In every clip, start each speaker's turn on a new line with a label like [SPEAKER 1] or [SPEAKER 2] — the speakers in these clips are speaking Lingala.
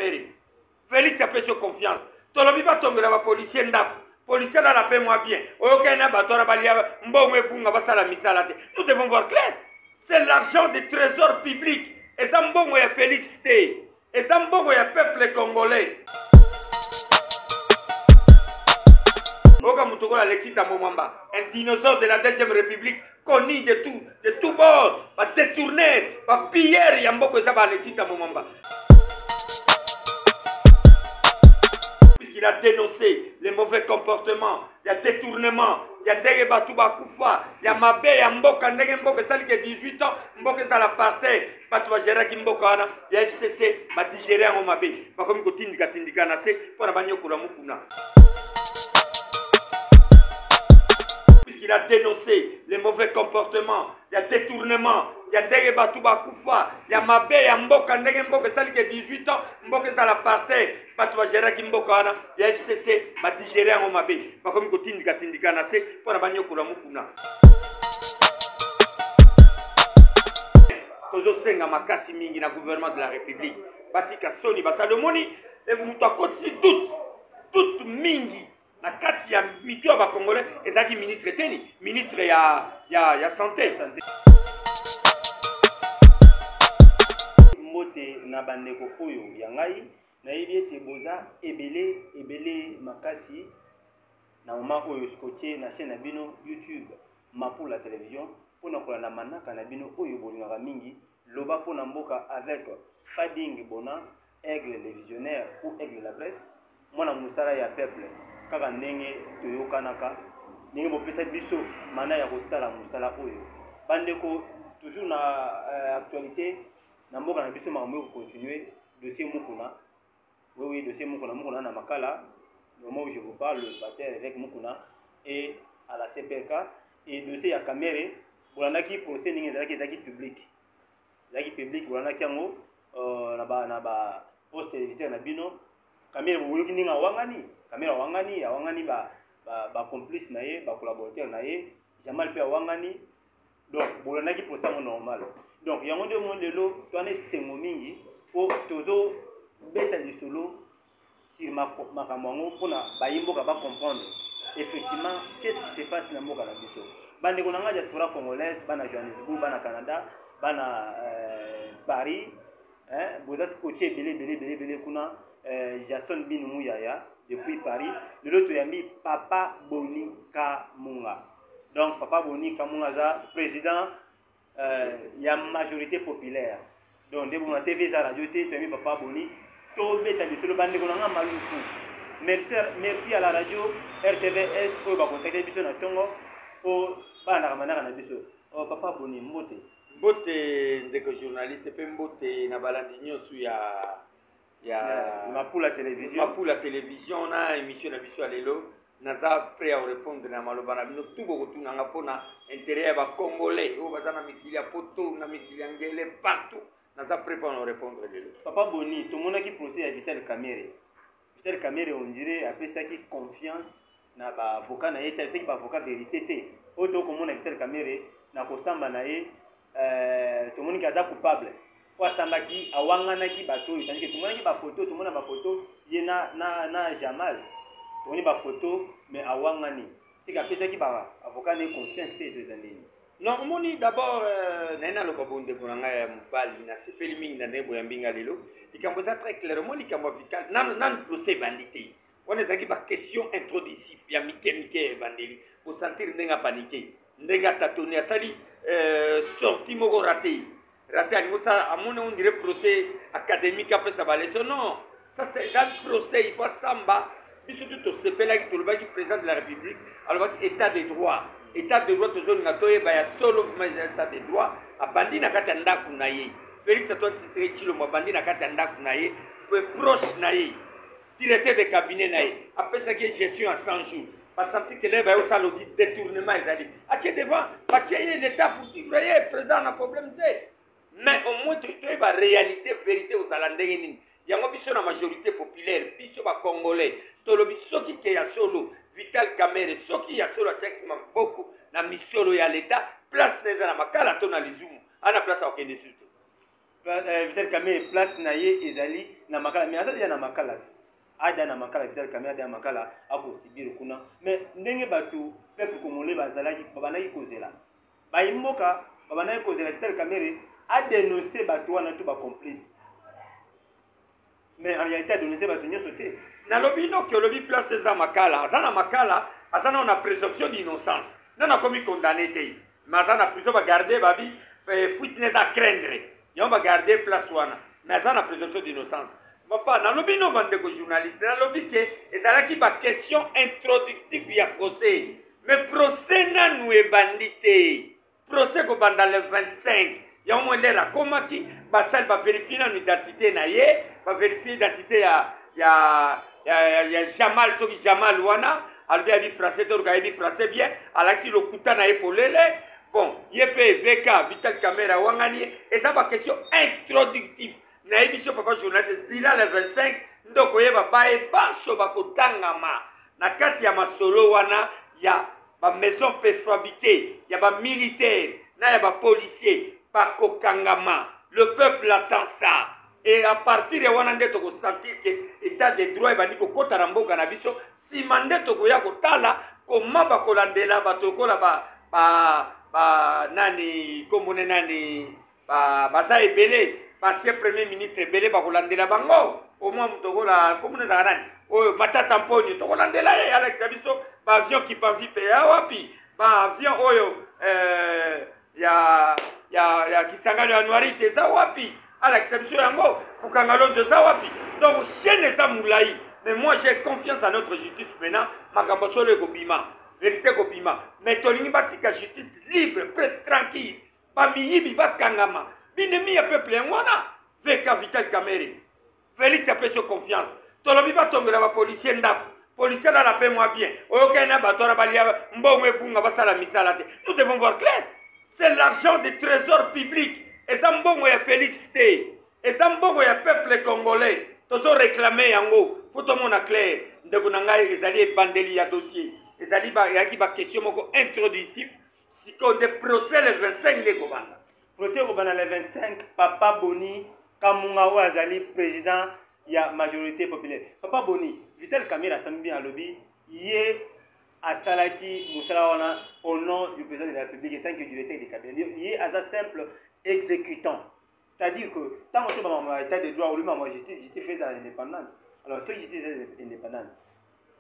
[SPEAKER 1] Kamere. Félix a fait sur confiance. Tolobi ba tongela ba policier ndako. Policier là la paix moi bien. Oyoka na batora balia mbongwe bunga basala misala te. Nous devons voir clair. C'est l'argent des trésors publics. Et ça mbongo ya Félix T. Et ça mbongo ya peuple congolais. Oka Mutogola Alexis Tambomamba, un dinosaure de la deuxième république, connu de tout bord, va détourner, va piller Yamboko Zaba Alexis Tambomamba. Puisqu'il a dénoncé les mauvais comportements, il y a détournement, il y a Ndege Batouba Koufa, il y a Mabé, il y a Mboka, Ndege Mboka, ça qui a 18 ans, Mboka ça la partait, Batouba Gérard Kimboka, il y a FCC, va digérer en Mabé, pas comme Tindika Tindika Nase, pour la banyo Kuramukuna. Puisqu'il a dénoncé les mauvais comportements, il y a détournement, il y a Ndege Batouba Koufa, il y a Mabé, il y a Mboka, Ndege Mboka, ça qui a 18 ans, Mboka ça la partait, Batouba Gérard Kimboka, il y a FCC, va digérer en Mabé, pas comme Tindika Tindika Nase, pour la banyo Kuramukuna. Tozo senga makasi mingi na gouvernement de la République, Batika Soni, Basalomoni, et Mouta Kotsi toute mingi. Na kati ya mitwa ba Congolais ezaki ministre teni ministre ya santé
[SPEAKER 2] mbote na bandeko oyo ya ngai na yebi ete boza ebele makasi na moma oyo scotché na chaîne na bino YouTube Mapula télévision pona kolanda manaka na bino oyo bolingaka mingi loba pona mboka avec Fading Bona Aigle le visionnaire ou Aigle la presse mwana musala ya peuple kaka ndenge toyokanaka ndenge bopesa biso mana ya kosala musala oyo bandeko toujours na actualité na mboka na biso makambo continuer dossier Mukuna oui dossier Mukuna na makala au moment où je vous parle le pasteur avec Mukuna et à la CPK et dossier ya Kamere bolandaki procès ndenge ezalaki public bolandaki yango na ba post téléviseur na bino Kamere boyoki ndenge awangani ba complice na ye ba collaborateur na ye Jamal pe awangani donc bolandaki procès normal donc yango de monde lelo toane sengo mingi po tozo beta lisolo sur makambo yango pona bayimboka ba comprendre effectivement qu'est-ce qui se passe na mboka na biso bandeko na nga diaspora congolaise bana Johannesburg bana Canada bana Paris boza coach belé kuna Jason Binumu Yaya depuis Paris de l'autre yambi Papa Boni Kamunga donc Papa Boni Kamunga za président ya majorité populaire donc de la TV za radio te yambi Papa Boni to beta bisolo bande ko nga maluku merci à la radio RTVS pour ba contacter biso na tongo pour bana manaka na biso Papa Boni mbote
[SPEAKER 1] ndeko journaliste pe mbote na balandi nyosu ya
[SPEAKER 2] Mapula
[SPEAKER 1] télévision na émission na biso alelo naza prêt à répondre na maloba na bino tout beaucoup tout nanga pona intérêt ba congolais o bazana mikili ya poto na mikili ngele partout naza prêt pour répondre lelo.
[SPEAKER 2] Papa Boni tout monde qui procès à Vital Kamere on dirait appelle qui confiance na ba avocat na yeta c'est ba avocat vérité té auto comme on a Vital Kamere na kosamba na ye tout monde qui est coupable kwa sambaki awanganaki bato tandis que tout le monde ba photo yena na Jamal tout le ba photo mais awangani c'est qu'après ça qui ba avocat ne confiance des années
[SPEAKER 1] non moni d'abord nena lo babonde kunanga ya mubali na sepeli mingi na nebo ya mbinga lelo likambo ça très clairement likambo vital nan procès bandité on ezaki ba question introductive ya mike bandeli pour sentir ndenga paniquer ndenga tatoni asali sorti moko raté à mon on dirait procès académique après ça va leçon non ça c'est dans le procès il faut samba biso tout se pela qui tolba qui président de la République alors état de droit toujours na toye ba ya solo état de droit a bandi na kata ndaku na ye Félix Antoine Tshisekedi Tshilombo bandi na kata ndaku na ye proche na ye directeur de cabinet na ye après ça qui gestion à 100 jours pas sentir que les ba yo ça le détournement ezali a tie devant pas tie l'état pour suivre président na problème té mais au moins tu as la réalité vérité aux alandais nini yango biso na majorité populaire biso ba congolais tolobi soki ke ya solo Vital Kamere soki ya solo ataki maboko na misolo ya l'état place neza na makala to na lizumu ana place au kende surtout
[SPEAKER 2] Vital Kamerhe place na ye ezali na makala mais aza déjà na makala ada na makala Vital Kamerhe ada na makala akosibir kuna mais ndenge bato peuple congolais bazalaki babandaki kozela bayimboka babandaki kozela Vital Kamerhe a dénoncé bato wana to bacomplice mais en réalité a dénoncé bato nyonso te
[SPEAKER 1] nalobi noki olobi place eza makala aza na makala aza na présomption d'innocence nana komi condamné te mais aza na prison bagarde babi fuite neza craindre yango bagarde place wana mais aza na présomption d'innocence papa nalobi no bandeko journaliste nalobi ke ezalaki baquestion introductive ya procès mais procès nanu ebandi te procès kobanda le 25 yango mo ndera akomaki basali bavérifie nanu identité na ye bavérifie identité ya Jamal soki Jamal wana alobi ayebi français to luka ayebi français bien alakisi lokuta na ye polele bon ye mpe VK Vital Kamerhe awangani ye eza baquestion introductive nayebi so papa journaliste zila le 25 ndoko oyeba baye baso bakotangama na kati ya masolo wana ya bamaison préfabriquée ya bamilitaire na ya bapolicier bakokangama le peuple attend ça et à partir ya wana nde tokosentir ke état de droit ebandi kokota na mboka na biso nsima nde tokoya kotala koma bakolandela bato lokola nani kombone nani baza ebele basie premier ministre ebele bakolandela bango omwa tokola komone ezaka nani oyo matata mponi tokolandela ye alakisa biso baavion kipanvi mpe ya wapi baavion oyo ya kisangano ya noirite eza wapi alakisa biso yango kokanga lonzo eza wapi donc chaîne eza molai mais moi j'ai confiance à notre justice maintenant makambo solo ekobima vérité ekobima mais tolingi batika justice libre près tranquille bamiyibi bakangama binemi ya peuple yango wana VK Vital Kamerhe Félix apesi confiance tolobi batongela bapolisier ndako policier nana mpe mwa bien oyokei na bato wana balia mbongo ebunga basala misala te nous devons voir clair c'est l'argent du trésor public eza mbongo ya Félix te eza mbongo ya peuple congolais tozo réclame yango fo tomona clair ndeko na ngai ezali ebandeli ya dossier ezali yaki baquestion moko introductif sikoyo nde procès le 25 nde kobanda
[SPEAKER 2] procès kobanda le 25 Papa Boni Kamunga oyo azali président ya majorité populaire Papa Boni Vital Kamerhe asambi bien alobi ye asalaki mosala wana au nom du président de la République en tant que directeur de cabinet ye aza simple exécutant c'est-à-dire que tant que tu état de droit ou la justice fait indépendante alors cette justice est indépendante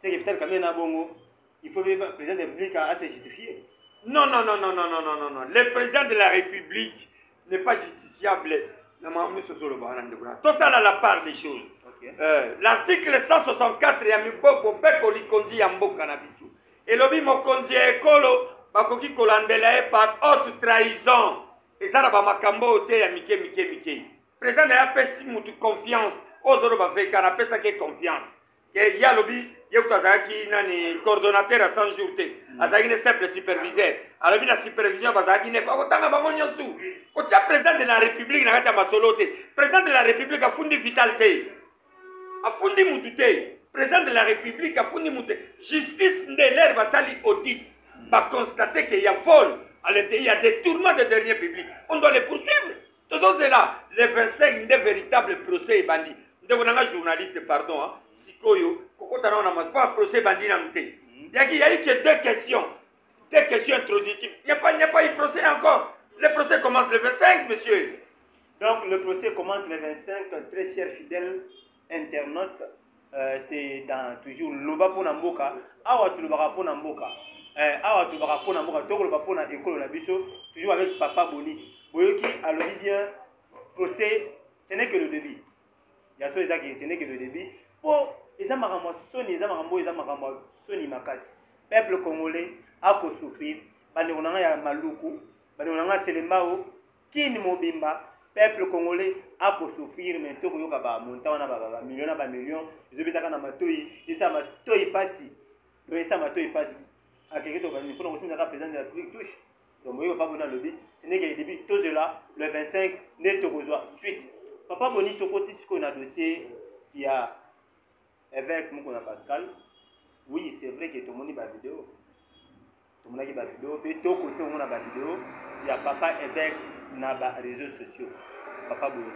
[SPEAKER 2] c'est que Vital Kamerhe na bongo il faut que le président de la République a se justifier
[SPEAKER 1] non le président de la République n'est pas justiciable tout ça là la part des choses l'article 164 ya miboko mpe kolikondi ya mboka na biso elobi mokonzi ya ekolo bakoki kolandela ye par haute trahison eza na bamakambo oyo te ya mike président na ye apesi mutu confiance ozoloba veka napesaki confiance ye alobi ye kutu azalaki nani coordonnateur ya 100 jours te azalaki ne simple superviseur alobi na supervision bazalaki ne akotanga bango nyonso tu kotia président de la république na kati ya masolo te président de la république afundi Vital te afundi mutu te président de la république afundi mutu te justice nde lere basali audit baconstate que y a vol il y a détournement de deniers publics on doit les poursuivre tout cela le 25 nde véritable procès ebandi ndeko nanga journaliste pardon sikoyo kokotana na pas procès bandi na mute yaki yayi que deux questions introductives il n'y a pas eu procès encore le procès commence le 25 monsieur
[SPEAKER 2] donc le procès commence le 25 très cher fidèle internaute c'est dans toujours loba pona mboka awa tulobaka pona mboka awa tulobaka pona mboka tokoloba pona ekolo na biso toujours avec Papa Boni boyoki alobi bien procès ce n'est que le début ya to ezaki ce n'est que le début po eza makambo soni makasi peuple congolais akosouffrir bandeko na ngai ya maluku bandeko na ngai selembao kini mobimba peuple congolais akosouffrir mais tokoyoka bamonta wana bamillion na bamillion ezobetaka na matoi esa matoi pasi donc esa matoi pasi akeke tokani mpona kosimizaka président de la République touche donc boyoka Papa Boni alobi ce n'est que le début tout cela le 25 nde tokozwa suite Papa Boni tokoti sikoyo na dossier ya évêque Mukuna Pascal oui c'est vrai que tomoni bavideo tomonaki bavideo mpe tokoti omona bavideo ya papa évêque na ba réseaux sociaux papa boyo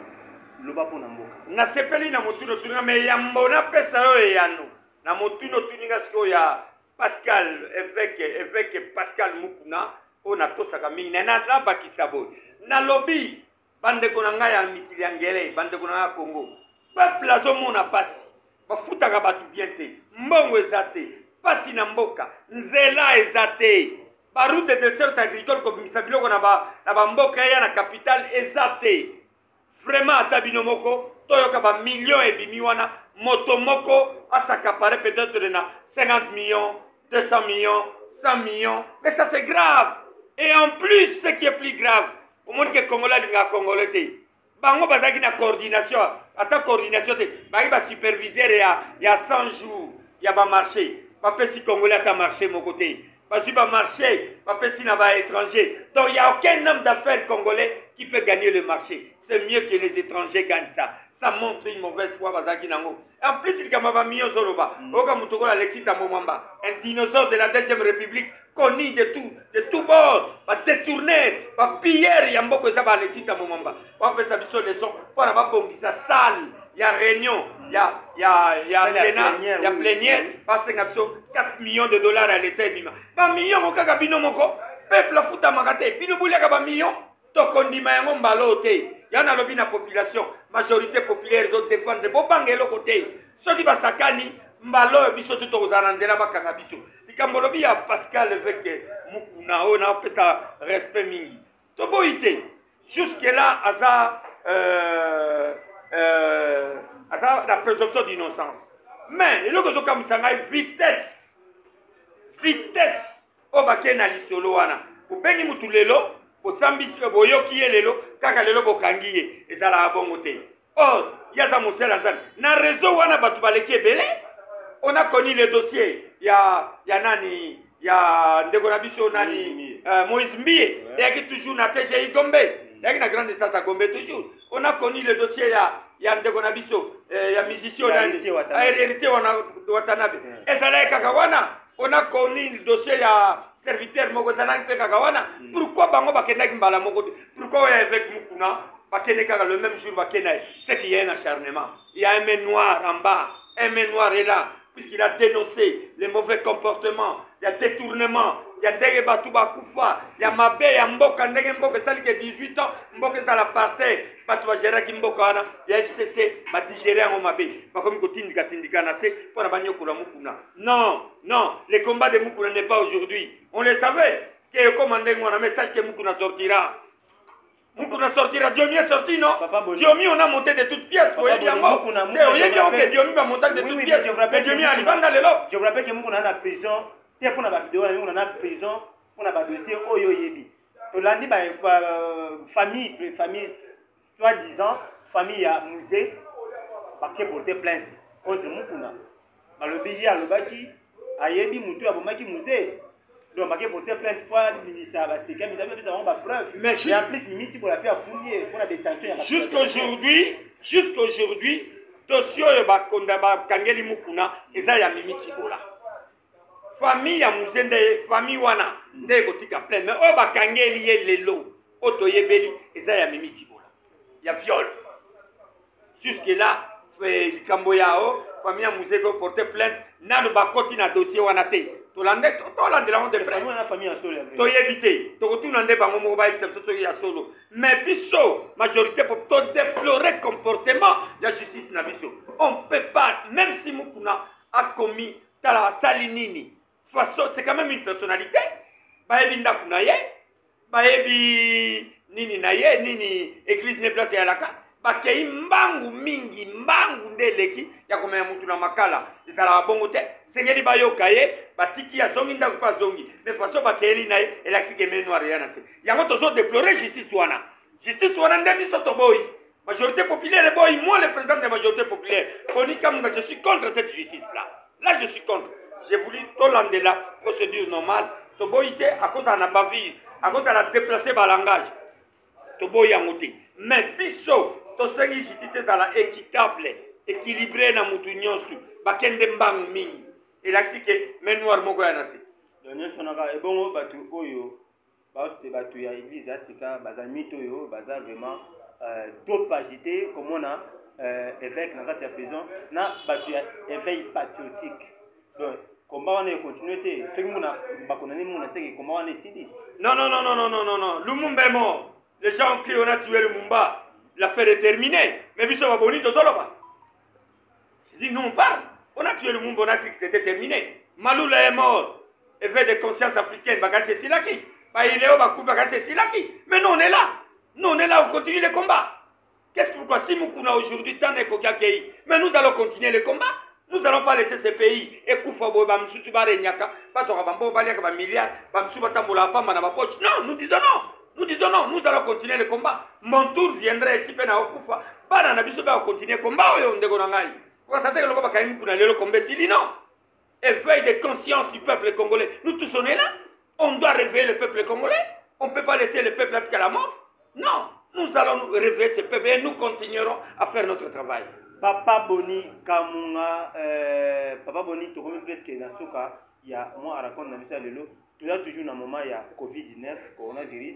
[SPEAKER 2] loba pona mboka
[SPEAKER 1] na sepeli na motuno tuninga me yambo na pesa yo eyano na motuno tuninga siko ya Pascal évêque Pascal Mukuna ona tosaka mingi na bakisa boy na lobby bande ko na ngai ya mikili ya ngele bande ko na Congo peuple azomona pasi bafutaka batu bien te mbongo ezate pasi na mboka nzela ezate baroute de dessert agricole kobimisa biloko na ba mboka ya na capitale ezate vraiment ata bino moko toyoka ba millions ebimi wana moto moko asakapare peut-être na 50 millions 200 millions 100 millions mais ça c'est grave et en plus ce qui est plus grave au monde que Congolais linga Congolais te bango bazaki na coordination ata coordination te baki ba superviseur ya 100 jours ya ba marché ba pesi Congolais ata marché mon côté parce que ba marché ba pesi na ba étranger donc il y a aucun homme d'affaires congolais qui peut gagner le marché c'est mieux que les étrangers gagnent ça montre une mauvaise foi bazaki nango en plus il kamaba millions zoloba oka mutokola Alexis Tambomamba un dinosaure de la deuxième république connu de tout bord ba détourner ba piller ya mboko za ba Alexis Tambomamba ba pesa biso leçon pour ba bongisa salle ya réunion ya Sénat ya plénière parce que biso 4 millions de dollars à l'état bima ba millions okaka bino moko peuple futa makate bino buliaka ba millions to kondima yango mbalo te yana lobi na population majorité populaire zo défendre bo bangelo côté soki basakani mbalo biso to kozana ndela bakanga biso likambo lobi ya Pascal avec Mukuna ona pesa respect mingi to boité jusque là aza la présomption d'innocence mais eloko zo kamsanga vitesse o bakena lisolo wana ubengi mutu lelo osambisi boyoki ye lelo kaka lelo bokangi ye ezala bongo te or yaza mosela nzambe na réseau wana bato baleki ebele on a connu le dossier ya nani ya ndeko na biso nani Moïse Mbie yaki toujours na TGI Gombe yaki na grande stade à Gombe toujours on a connu le dossier ya ndeko na biso ya musicien nani hérité wana Watanabe ezala kaka wana on a connu le dossier ya serviteur moko zanaki pe kaka wana pourquoi bango bakendaki mbala moko pourquoi avec Mukuna bakende kaka le même jour bakenda c'est qu'il y a un acharnement il y a un main noir en bas un main noir est là puisqu'il a dénoncé les mauvais comportements il y a détournement il y a ndenge batu bakufa il y a mabe ya mboka ndenge mboka sali que 18 ans mboka za la parterre batu bagera ki mboka wana ya FCC ba digérer en mabe bakomi kotindika na se pour na banyokola Mukuna non le combat de Mukuna n'est pas aujourd'hui on le savait que commandé un message que Mukuna sortira Diomi est sorti non Diomi on a monté de toutes pièces vous voyez bien Diomi va monter de toutes pièces mais Diomi a libanda lelo
[SPEAKER 2] je vous rappelle que Mukuna na prison te pour na vidéo Mukuna na prison pour na dossier oyo yebi to landi ba famille soi-disant famille à musée qui porter plainte contre Mukuna balobi ya lobaki ayebi mutu abomaki musée donc qui porter plainte pour le ministère ba sécurité mais ça va pas preuve mais en plus limite pour la paix à fouiller pour la détention
[SPEAKER 1] jusqu'aujourd'hui dossier yo bakonda ba kangeli Mukuna eza ya mimiti bola famille ya musée nde famille wana nde kotika plainte mais o bakangeli ye lelo otoyebeli eza ya mimiti bola ya viol jusque là likambo yao famille ya musée ko porter plainte nanu bakoti na dossier wana te tolandela ngo de près toyebi te tokotuna nde bango moko bayebisa biso soki ya solo mais biso majorité po todéplorer comportement ya justice na biso on peut pas même si Mukuna a commis tala asali nini façon c'est quand même une personnalité bayebi ndaku na ye bayebi nini na ye nini église ne place ya laka bakei mbangu mingi mbangu ndeleki ya komema mutu na makala ezala bongo te sengeli bayoka ye batiki ya zongi ndaku pa zongi mais façon bakeli na ye elakisi ke main noire ya na se yango tozo déplorer justice wana nde biso toboyi majorité populaire boyi moi le président de la majorité populaire Boni Kamanga je suis contre cette justice là je suis contre j'ai voulu tolandela procédure normale toboyi te akonta na bavire akonta na déplacer ba langage toboyi yango te mais biso tosengi justice ezala équitable équilibré na mutu nyonso bakende mbangu mingi elakisi ke main noire moko ya na se
[SPEAKER 2] nyonso naka ebongo batu oyo baote bato ya église ya sika baza mito oyo baza vraiment trop agité comme on a évêque na kati ya prison na bato ya éveil patriotique. Donc combat wana continue te soki muna bakona ni muna seki combat wana esili.
[SPEAKER 1] Non, non, non, non, non, non, non, non. Lumumba est mort. Les gens ont crié, on a tué Lumumba. L'affaire est terminée. Mais Bisso va bonito solo pas. Je dis, nous on parle. On a tué Lumumba, on a cru que c'était terminé. Maloula est mort. Éveil de conscience africaine. Bagasse Silaki. Baïléo Bakou Bagasse Silaki. Mais nous on est là. Nous on est là, on continue les combats. Qu'est-ce que pourquoi si Moukouna aujourd'hui tant de pays. Mais nous allons continuer les combats. Nous n'allons pas laisser ces pays et Koufabo, Bamsoutu Barenyaka, Batorabambo, Baliaka, Bamiliard, Bamsouba Tambola, Pama, dans ma poche. Non, nous disons non. Nous disons non, nous allons continuer le combat. Mon tour viendrait ici, Pena Okufa. Bana Nabiso va continuer le combat. Pourquoi ça fait que le combat le combat si non? Éveil de conscience du peuple congolais. Nous tous on est là. On doit réveiller le peuple congolais. On ne peut pas laisser le peuple à la mort. Non, nous allons réveiller ce peuple et nous continuerons à faire notre travail.
[SPEAKER 2] Papa Boni Kamunga, Papa Boni, tu connais presque Nasuka, il y a moi à raconter dans le lelo, tu as toujours un moment il y a Covid-19, coronavirus,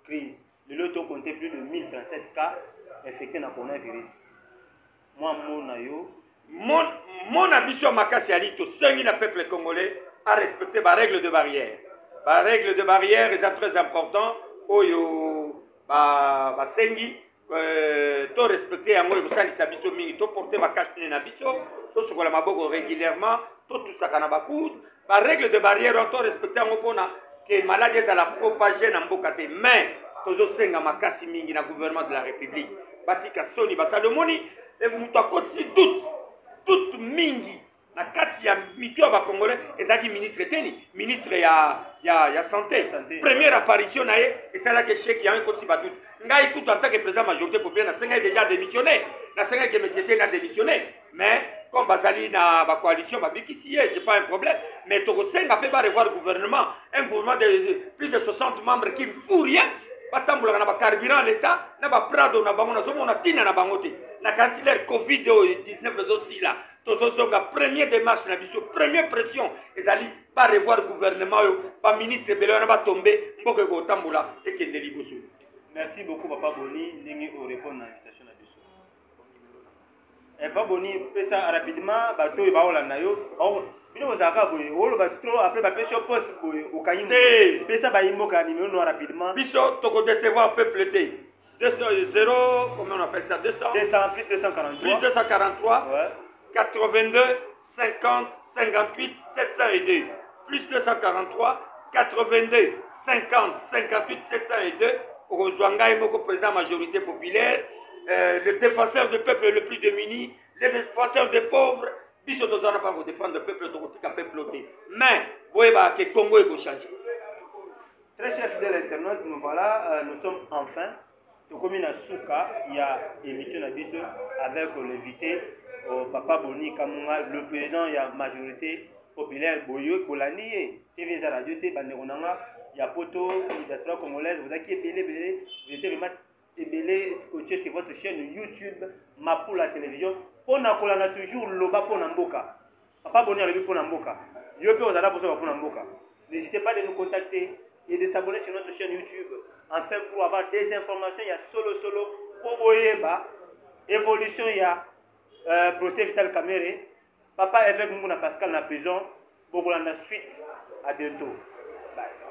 [SPEAKER 2] crise. Le lot tu compté plus de 1037 cas infectés dans le coronavirus. Moi mon ayo,
[SPEAKER 1] mon ambition Makasi Alito, c'est le peuple congolais à respecter les règles de barrière. Les règles de barrière, c'est très important. Oyo, sengi. To respecter yango ekosalisa biso mingi to porter bakashine na biso to sokola maboko régulièrement to tusaka na bakude ba règle de barrière to respecter yango mpona ke maladie ezala propagé na mboka te mais tozosenga makasi mingi na gouvernement de la république batika soni basalomoni moto akotisi toute mingi na kati ya mitu ya bakongolais ezalaki ministre teni ministre ya santé première apparition na ye esalaki échec yango ekotisi badutu ngai kutu en tant que président majorité populaire nasengai déjà démissionné nasengai que monsieur teni a démissionné mais comme bazali na bacoalition babikisi ye j'ai pas un problème mais tokosenga mpe barevoir le gouvernement un gouvernement de plus de 60 membres qui ne fout rien batambolaka na bacarburant l'état na baprado na bango nazomona ntina na bango te na kancelaire covid 19 ezosila tozosonga première démarche na biso première pression ezali barevoir gouvernement oyo baministre ebele wana batombe mboka ekotambola ekende liboso.
[SPEAKER 2] Merci beaucoup Papa Boni ndenge o répondre à l'invitation na biso. Papa Boni pesa rapidement bato e baolanda yo bino ozaka boye olo ba trop après ba pesa poste boye okanyi pesa ba imboka numéro no rapidement
[SPEAKER 1] biso toko décevoir peuple te 0 comment on appelle ça 200
[SPEAKER 2] plus 243
[SPEAKER 1] plus 243
[SPEAKER 2] ouais
[SPEAKER 1] 82 50 58 702 plus 243 82 50 58 702 au Zouangaï Moko président majorité populaire le défenseur du peuple le plus démuni le défenseur des pauvres biso tozana pas pour défendre le peuple tokotika peuple mais boyeba que Congo est changer.
[SPEAKER 2] Très cher fidèle internaute, nous voilà, nous sommes enfin comme à Souka, il y a émission à biso avec l'invité Papa Boni Kamunga, le président de la majorité populaire Boyo Bolani, TV Radio, il y a Poto, la diaspora congolaise, vous avez belé, vous êtes vraiment belé, scotché sur votre chaîne YouTube, Mapou la télévision, on a toujours l'oba pour Namboka. Papa Boni a levé pour Namboka. Yope aux Arabes pour Namboka. N'hésitez pas de nous contacter et de s'abonner sur notre chaîne YouTube. Enfin, pour avoir des informations, il y a solo, pour Oyeba, évolution, il y a procès Vital Kamere, Papa évêque Mouna Pascal dans la prison, Bogolanda suite. À bientôt. Bye.